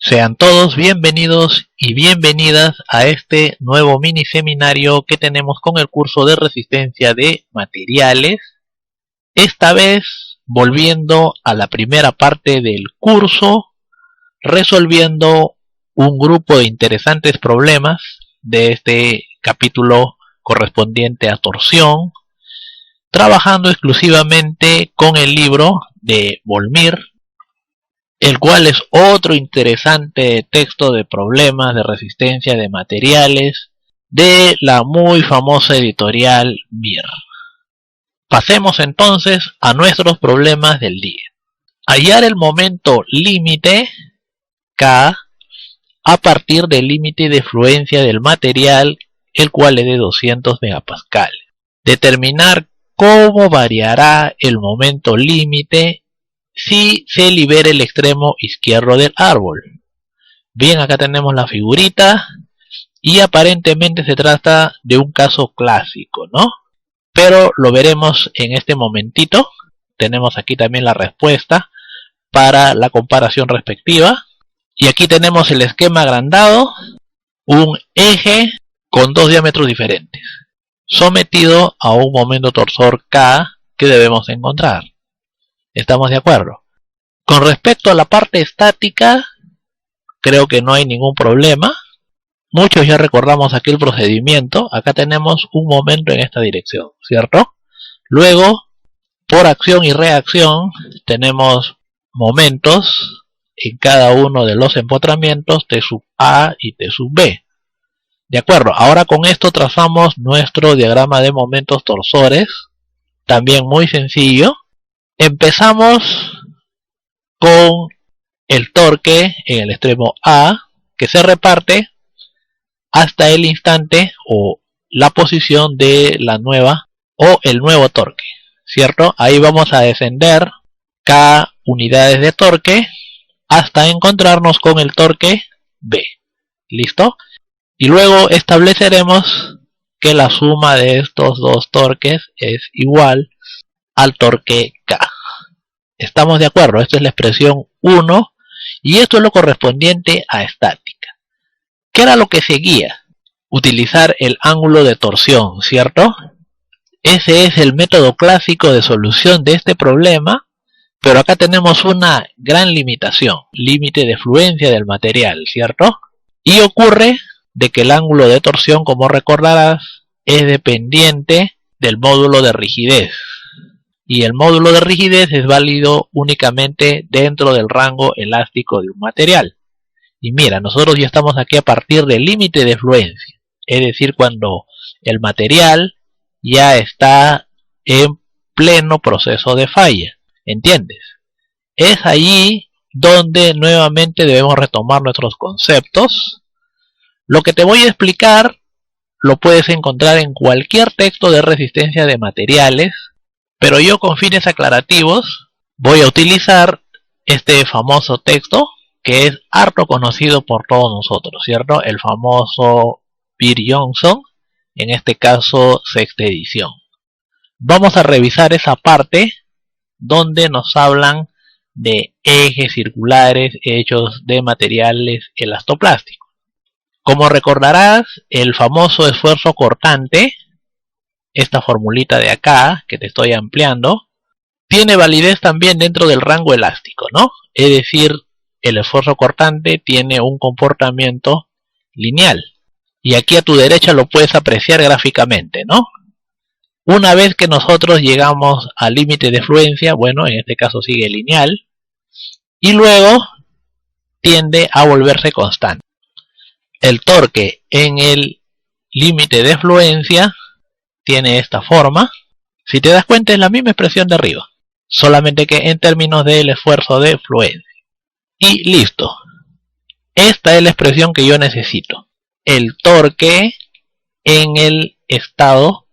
Sean todos bienvenidos y bienvenidas a este nuevo mini seminario que tenemos con el curso de resistencia de materiales. Esta vez volviendo a la primera parte del curso, resolviendo un grupo de interesantes problemas de este capítulo correspondiente a torsión, trabajando exclusivamente con el libro de Volmir, el cual es otro interesante texto de problemas de resistencia de materiales de la muy famosa editorial Mir. Pasemos entonces a nuestros problemas del día. Hallar el momento límite K a partir del límite de fluencia del material, el cual es de 200 megapascales. Determinar cómo variará el momento límite si se libera el extremo izquierdo del árbol. Bien, acá tenemos la figurita y aparentemente se trata de un caso clásico, ¿no? Pero lo veremos en este momentito. Tenemos aquí también la respuesta para la comparación respectiva. Y aquí tenemos el esquema agrandado, un eje con dos diámetros diferentes, sometido a un momento torsor K que debemos encontrar. ¿Estamos de acuerdo? Con respecto a la parte estática, creo que no hay ningún problema. Muchos ya recordamos aquí el procedimiento. Acá tenemos un momento en esta dirección, ¿cierto? Luego, por acción y reacción, tenemos momentos en cada uno de los empotramientos T sub A y T sub B. De acuerdo, ahora con esto trazamos nuestro diagrama de momentos torsores, también muy sencillo. Empezamos con el torque en el extremo A, que se reparte hasta el instante o la posición de la nueva o el nuevo torque, ¿cierto? Ahí vamos a descender K unidades de torque hasta encontrarnos con el torque B. ¿Listo? Y luego estableceremos que la suma de estos dos torques es igual al torque K. ¿Estamos de acuerdo? Esta es la expresión 1 y esto es lo correspondiente a estática. ¿Qué era lo que seguía? Utilizar el ángulo de torsión, ¿cierto? Ese es el método clásico de solución de este problema, pero acá tenemos una gran limitación, límite de fluencia del material, ¿cierto? Y ocurre de que el ángulo de torsión, como recordarás, es dependiente del módulo de rigidez. Y el módulo de rigidez es válido únicamente dentro del rango elástico de un material. Y mira, nosotros ya estamos aquí a partir del límite de fluencia, es decir, cuando el material ya está en pleno proceso de falla. ¿Entiendes? Es allí donde nuevamente debemos retomar nuestros conceptos. Lo que te voy a explicar lo puedes encontrar en cualquier texto de resistencia de materiales, pero yo con fines aclarativos voy a utilizar este famoso texto que es harto conocido por todos nosotros, ¿cierto? El famoso Peer-Johnson, en este caso sexta edición. Vamos a revisar esa parte donde nos hablan de ejes circulares hechos de materiales elastoplásticos. Como recordarás, el famoso esfuerzo cortante, esta formulita de acá que te estoy ampliando, tiene validez también dentro del rango elástico, ¿no? Es decir, el esfuerzo cortante tiene un comportamiento lineal. Y aquí a tu derecha lo puedes apreciar gráficamente, ¿no? Una vez que nosotros llegamos al límite de fluencia, bueno, en este caso sigue lineal, y luego tiende a volverse constante. El torque en el límite de fluencia tiene esta forma. Si te das cuenta es la misma expresión de arriba, solamente que en términos del esfuerzo de fluencia. Y listo. Esta es la expresión que yo necesito. El torque en el estado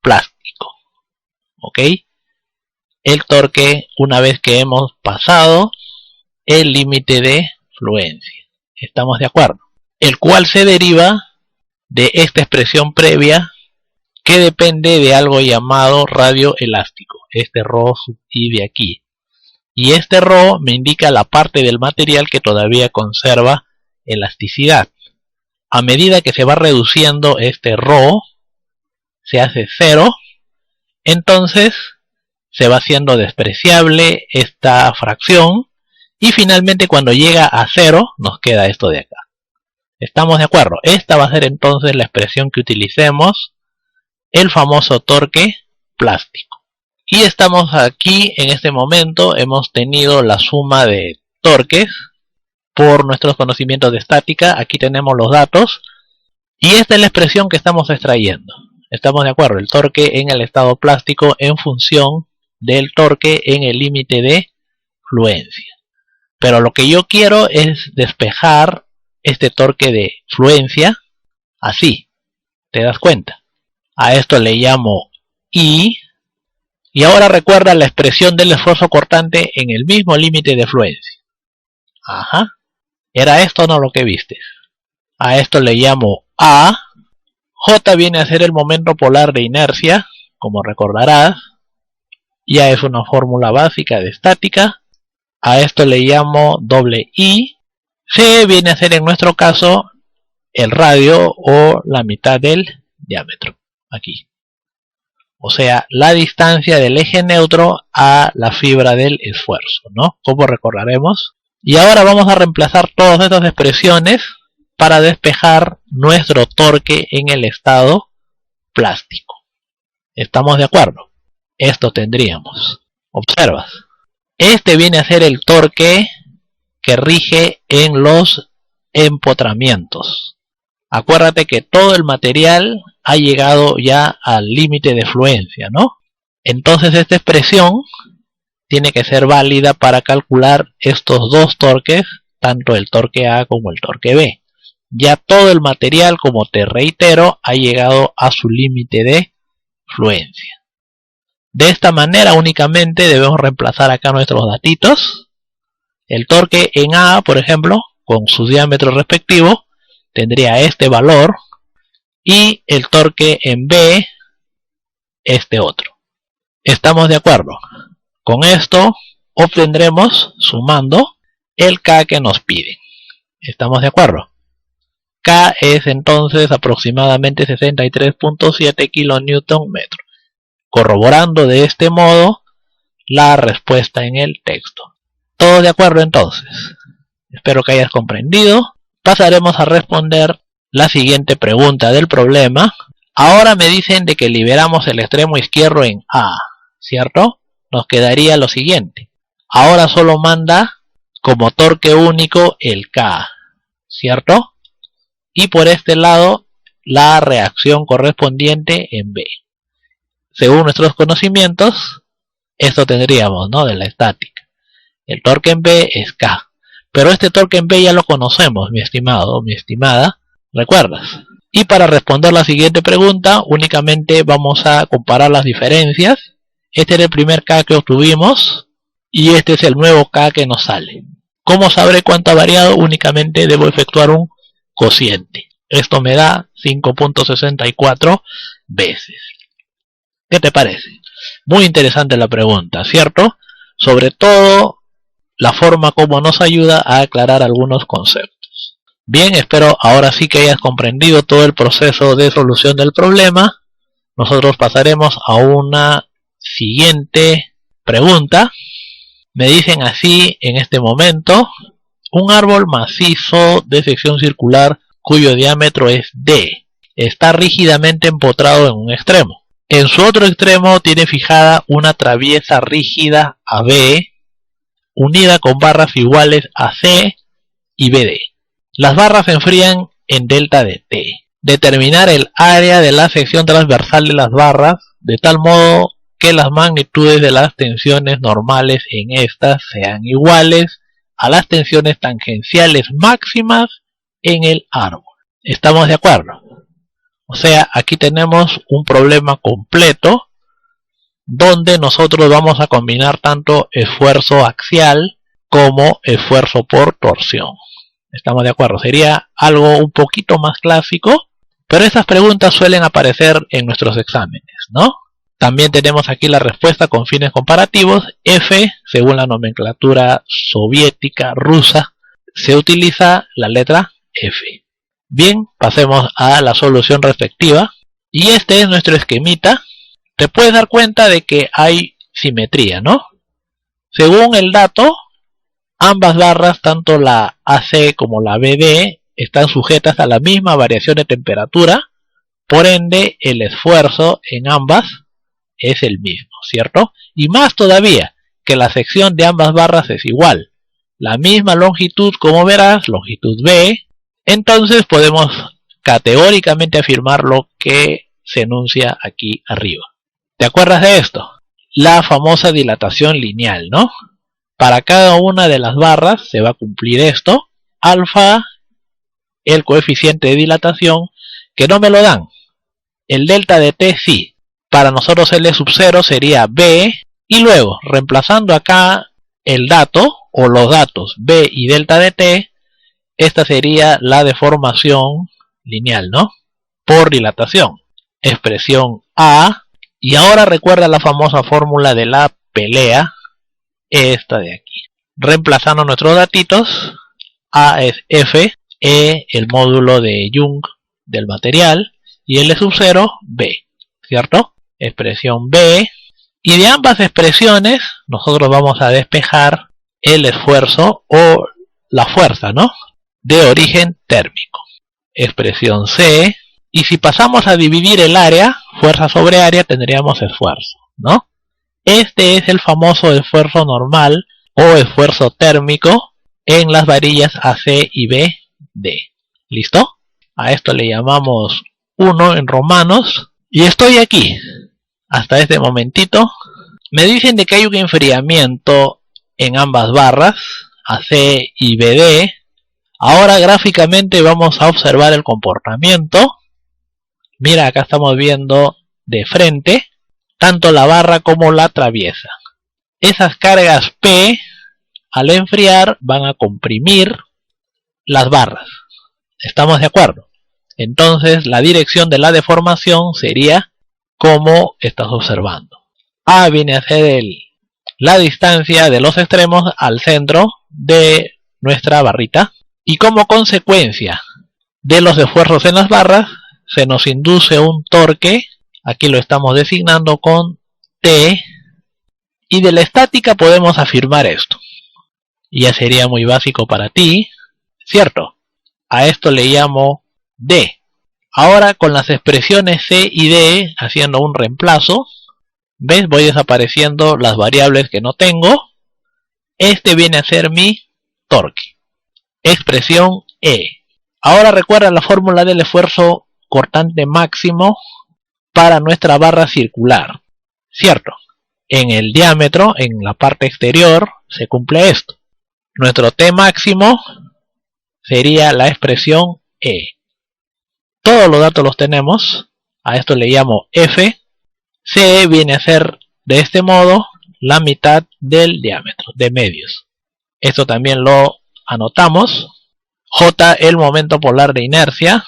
plástico. ¿Ok? El torque una vez que hemos pasado el límite de fluencia. ¿Estamos de acuerdo? El cual se deriva de esta expresión previa que depende de algo llamado radio elástico. Este ρ sub I de aquí. y este ρ me indica la parte del material que todavía conserva elasticidad. A medida que se va reduciendo este ρ, se hace 0, entonces se va haciendo despreciable esta fracción, y finalmente cuando llega a 0 nos queda esto de acá. ¿Estamos de acuerdo? Esta va a ser entonces la expresión que utilicemos, el famoso torque plástico. Y estamos aquí en este momento, hemos tenido la suma de torques por nuestros conocimientos de estática. Aquí tenemos los datos y esta es la expresión que estamos extrayendo. ¿Estamos de acuerdo? El torque en el estado plástico en función del torque en el límite de fluencia. Pero lo que yo quiero es despejar este torque de fluencia así. ¿Te das cuenta? A esto le llamo I. Y ahora recuerda la expresión del esfuerzo cortante en el mismo límite de fluencia. Ajá. ¿Era esto o no lo que viste? A esto le llamo A. J viene a ser el momento polar de inercia, como recordarás. Ya es una fórmula básica de estática. A esto le llamo doble I. C viene a ser en nuestro caso el radio o la mitad del diámetro. Aquí. O sea, la distancia del eje neutro a la fibra del esfuerzo, ¿no? Como recordaremos. Y ahora vamos a reemplazar todas estas expresiones para despejar nuestro torque en el estado plástico. ¿Estamos de acuerdo? Esto tendríamos. Observas. Este viene a ser el torque que rige en los empotramientos. Acuérdate que todo el material ha llegado ya al límite de fluencia, ¿no? Entonces esta expresión tiene que ser válida para calcular estos dos torques, tanto el torque A como el torque B. Ya todo el material, como te reitero, ha llegado a su límite de fluencia. De esta manera únicamente debemos reemplazar acá nuestros datitos. El torque en A, por ejemplo, con su diámetro respectivo, tendría este valor, y el torque en B, este otro. ¿Estamos de acuerdo? Con esto obtendremos, sumando, el K que nos piden. ¿Estamos de acuerdo? K es entonces aproximadamente 63.7 kN/m, corroborando de este modo la respuesta en el texto. ¿Todos de acuerdo entonces? Espero que hayas comprendido. Pasaremos a responder la siguiente pregunta del problema. Ahora me dicen de que liberamos el extremo izquierdo en A, ¿cierto? Nos quedaría lo siguiente. Ahora solo manda como torque único el K, ¿cierto? Y por este lado la reacción correspondiente en B. Según nuestros conocimientos, esto tendríamos, ¿no? De la estática. El torque en B es K. Pero este torque en B ya lo conocemos, mi estimado o mi estimada, ¿recuerdas? Y para responder la siguiente pregunta, únicamente vamos a comparar las diferencias. Este era el primer K que obtuvimos, y este es el nuevo K que nos sale. ¿Cómo sabré cuánto ha variado? Únicamente debo efectuar un cociente. Esto me da 5.64 veces. ¿Qué te parece? Muy interesante la pregunta, ¿cierto? Sobre todo la forma como nos ayuda a aclarar algunos conceptos. Bien, espero ahora sí que hayas comprendido todo el proceso de solución del problema. Nosotros pasaremos a una siguiente pregunta. Me dicen así en este momento: un árbol macizo de sección circular cuyo diámetro es D está rígidamente empotrado en un extremo. En su otro extremo tiene fijada una traviesa rígida AB unida con barras iguales AC y BD. Las barras se enfrían en delta de T. Determinar el área de la sección transversal de las barras de tal modo que las magnitudes de las tensiones normales en estas sean iguales a las tensiones tangenciales máximas en el árbol. ¿Estamos de acuerdo? O sea, aquí tenemos un problema completo donde nosotros vamos a combinar tanto esfuerzo axial como esfuerzo por torsión. ¿Estamos de acuerdo? Sería algo un poquito más clásico, pero estas preguntas suelen aparecer en nuestros exámenes, ¿no? También tenemos aquí la respuesta con fines comparativos. F, según la nomenclatura soviética rusa, se utiliza la letra F. Bien, pasemos a la solución respectiva. Y este es nuestro esquemita. Te puedes dar cuenta de que hay simetría, ¿no? Según el dato, ambas barras, tanto la AC como la BD, están sujetas a la misma variación de temperatura. Por ende, el esfuerzo en ambas es el mismo, ¿cierto? Y más todavía, que la sección de ambas barras es igual. La misma longitud, como verás, longitud B. Entonces podemos categóricamente afirmar lo que se enuncia aquí arriba. ¿Te acuerdas de esto? La famosa dilatación lineal, ¿no? Para cada una de las barras se va a cumplir esto. Alfa, el coeficiente de dilatación, que no me lo dan. El delta de T sí. Para nosotros L sub 0 sería B. Y luego, reemplazando acá el dato, o los datos B y delta de T, esta sería la deformación lineal, ¿no? Por dilatación. Expresión A. Y ahora recuerda la famosa fórmula de la pelea, esta de aquí. Reemplazando nuestros datitos, A es F, E el módulo de Young del material, y L sub 0, B, ¿cierto? Expresión B. Y de ambas expresiones, nosotros vamos a despejar el esfuerzo o la fuerza, ¿no? De origen térmico. Expresión C. Y si pasamos a dividir el área, fuerza sobre área, tendríamos esfuerzo, ¿no? Este es el famoso esfuerzo normal o esfuerzo térmico en las varillas AC y BD. ¿Listo? A esto le llamamos 1 en romanos. Y estoy aquí. Hasta este momentito. Me dicen de que hay un enfriamiento en ambas barras, AC y BD. Ahora gráficamente vamos a observar el comportamiento. Mira, acá estamos viendo de frente tanto la barra como la traviesa. Esas cargas P al enfriar van a comprimir las barras. ¿Estamos de acuerdo? Entonces la dirección de la deformación sería como estás observando. A viene a ser la distancia de los extremos al centro de nuestra barrita. Y como consecuencia de los esfuerzos en las barras, se nos induce un torque, aquí lo estamos designando con T, y de la estática podemos afirmar esto. Y ya sería muy básico para ti, ¿cierto? A esto le llamo D. Ahora con las expresiones C y D, haciendo un reemplazo, ¿ves? Voy desapareciendo las variables que no tengo. Este viene a ser mi torque. Expresión E. Ahora recuerda la fórmula del esfuerzo cortante máximo para nuestra barra circular, ¿cierto? En el diámetro, en la parte exterior, se cumple esto. Nuestro T máximo sería la expresión E. Todos los datos los tenemos. A esto le llamo F. C viene a ser de este modo la mitad del diámetro, de medios. Esto también lo anotamos. J el momento polar de inercia.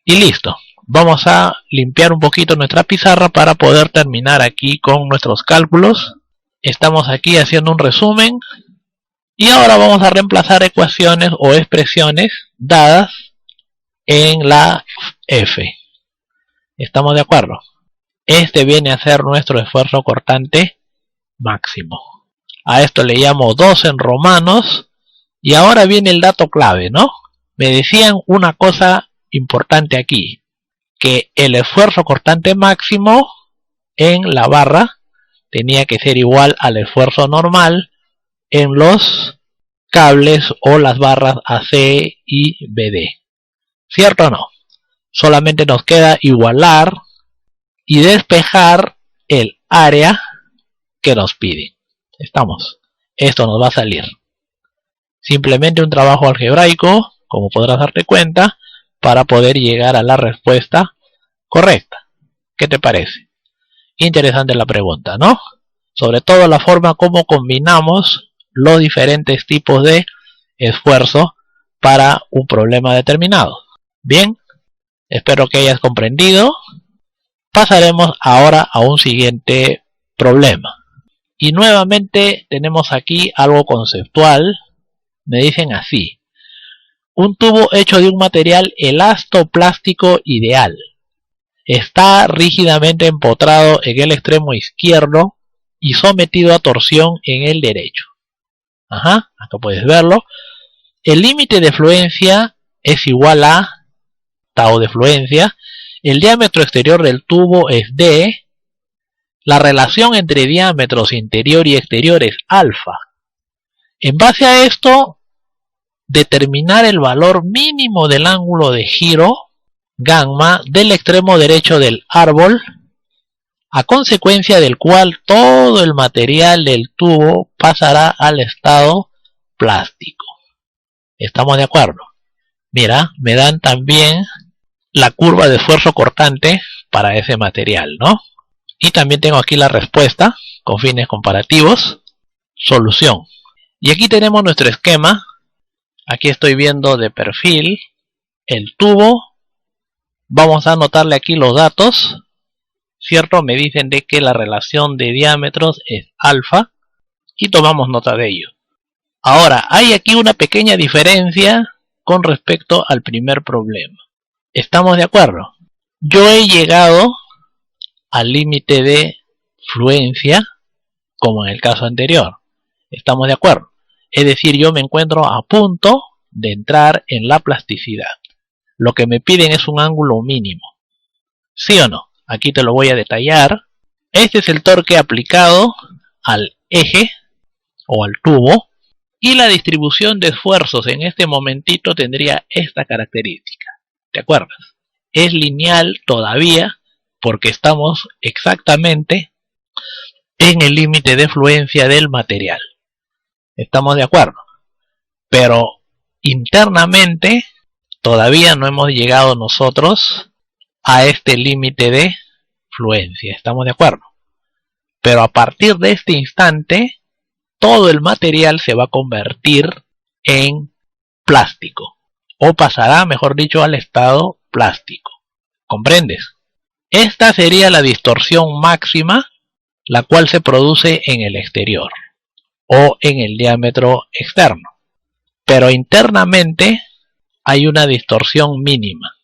Y listo. Vamos a limpiar un poquito nuestra pizarra para poder terminar aquí con nuestros cálculos. Estamos aquí haciendo un resumen. Y ahora vamos a reemplazar ecuaciones o expresiones dadas en la F. ¿Estamos de acuerdo? Este viene a ser nuestro esfuerzo cortante máximo. A esto le llamo 2 en romanos. Y ahora viene el dato clave, ¿no? Me decían una cosa importante aquí, que el esfuerzo cortante máximo en la barra tenía que ser igual al esfuerzo normal en los cables o las barras AC y BD. ¿Cierto o no? Solamente nos queda igualar y despejar el área que nos pide. ¿Estamos? Esto nos va a salir. Simplemente un trabajo algebraico, como podrás darte cuenta, para poder llegar a la respuesta correcta. ¿Qué te parece? Interesante la pregunta, ¿no? Sobre todo la forma como combinamos los diferentes tipos de esfuerzo para un problema determinado. Bien, espero que hayas comprendido Pasaremos ahora a un siguiente problema. Y nuevamente tenemos aquí algo conceptual. Me dicen así: un tubo hecho de un material elastoplástico ideal está rígidamente empotrado en el extremo izquierdo y sometido a torsión en el derecho. Acá puedes verlo. El límite de fluencia es igual a tau de fluencia. El diámetro exterior del tubo es d. La relación entre diámetros interior y exterior es alfa. En base a esto, determinar el valor mínimo del ángulo de giro gamma del extremo derecho del árbol, a consecuencia del cual todo el material del tubo pasará al estado plástico. ¿Estamos de acuerdo? Mira, me dan también la curva de esfuerzo cortante para ese material, ¿no? Y también tengo aquí la respuesta con fines comparativos. Solución. Y aquí tenemos nuestro esquema. Aquí estoy viendo de perfil el tubo. Vamos a anotarle aquí los datos, ¿cierto? Me dicen de que la relación de diámetros es alfa y tomamos nota de ello. Ahora, hay aquí una pequeña diferencia con respecto al primer problema. ¿Estamos de acuerdo? Yo he llegado al límite de fluencia como en el caso anterior. ¿Estamos de acuerdo? Es decir, yo me encuentro a punto de entrar en la plasticidad. Lo que me piden es un ángulo mínimo. ¿Sí o no? Aquí te lo voy a detallar. Este es el torque aplicado al eje o al tubo. Y la distribución de esfuerzos en este momentito tendría esta característica. ¿Te acuerdas? Es lineal todavía porque estamos exactamente en el límite de fluencia del material. ¿Estamos de acuerdo? Pero internamente todavía no hemos llegado nosotros a este límite de fluencia. ¿Estamos de acuerdo? Pero a partir de este instante, todo el material se va a convertir en plástico. O pasará, mejor dicho, al estado plástico. ¿Comprendes? Esta sería la distorsión máxima, la cual se produce en el exterior o en el diámetro externo. Pero internamente hay una distorsión mínima.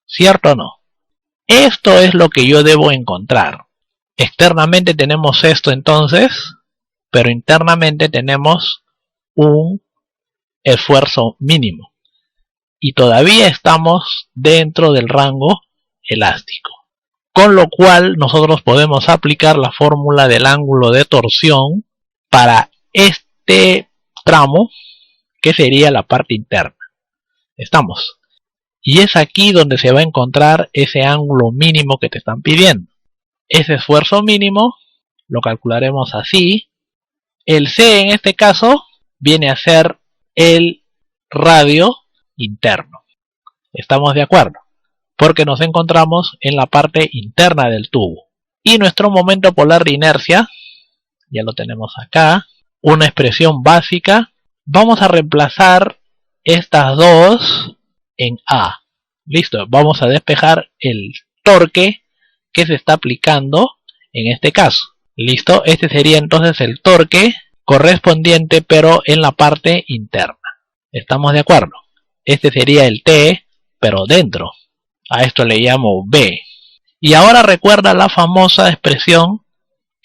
¿Cierto o no? Esto es lo que yo debo encontrar. Externamente tenemos esto entonces, pero internamente tenemos un esfuerzo mínimo. Y todavía estamos dentro del rango elástico. Con lo cual nosotros podemos aplicar la fórmula del ángulo de torsión para este tramo, que sería la parte interna. ¿Estamos? Y es aquí donde se va a encontrar ese ángulo mínimo que te están pidiendo. Ese esfuerzo mínimo lo calcularemos así. El C en este caso viene a ser el radio interno. ¿Estamos de acuerdo? Porque nos encontramos en la parte interna del tubo. Y nuestro momento polar de inercia, ya lo tenemos acá, una expresión básica. Vamos a reemplazar estas dos en A. Listo, vamos a despejar el torque que se está aplicando en este caso. Listo, este sería entonces el torque correspondiente pero en la parte interna. ¿Estamos de acuerdo? Este sería el T pero dentro. A esto le llamo B. Y ahora recuerda la famosa expresión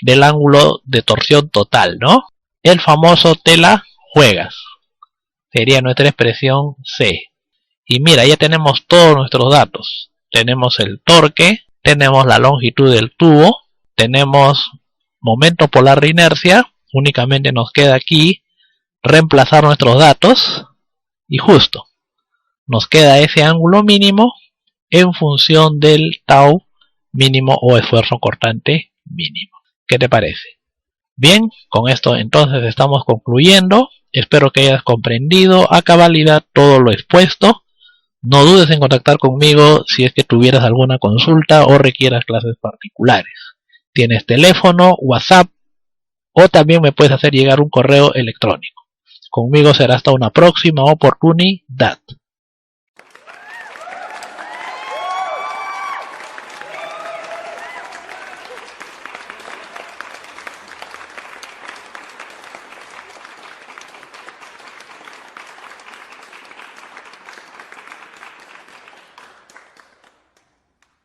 del ángulo de torsión total, ¿no? El famoso te la juegas. Sería nuestra expresión C. Y mira, ya tenemos todos nuestros datos. Tenemos el torque, tenemos la longitud del tubo, tenemos momento polar de inercia. Únicamente nos queda aquí reemplazar nuestros datos. Y justo, nos queda ese ángulo mínimo en función del tau mínimo o esfuerzo cortante mínimo. ¿Qué te parece? Bien, con esto entonces estamos concluyendo. Espero que hayas comprendido a cabalidad todo lo expuesto. No dudes en contactar conmigo si es que tuvieras alguna consulta o requieras clases particulares. Tienes teléfono, WhatsApp o también me puedes hacer llegar un correo electrónico. Conmigo será hasta una próxima oportunidad.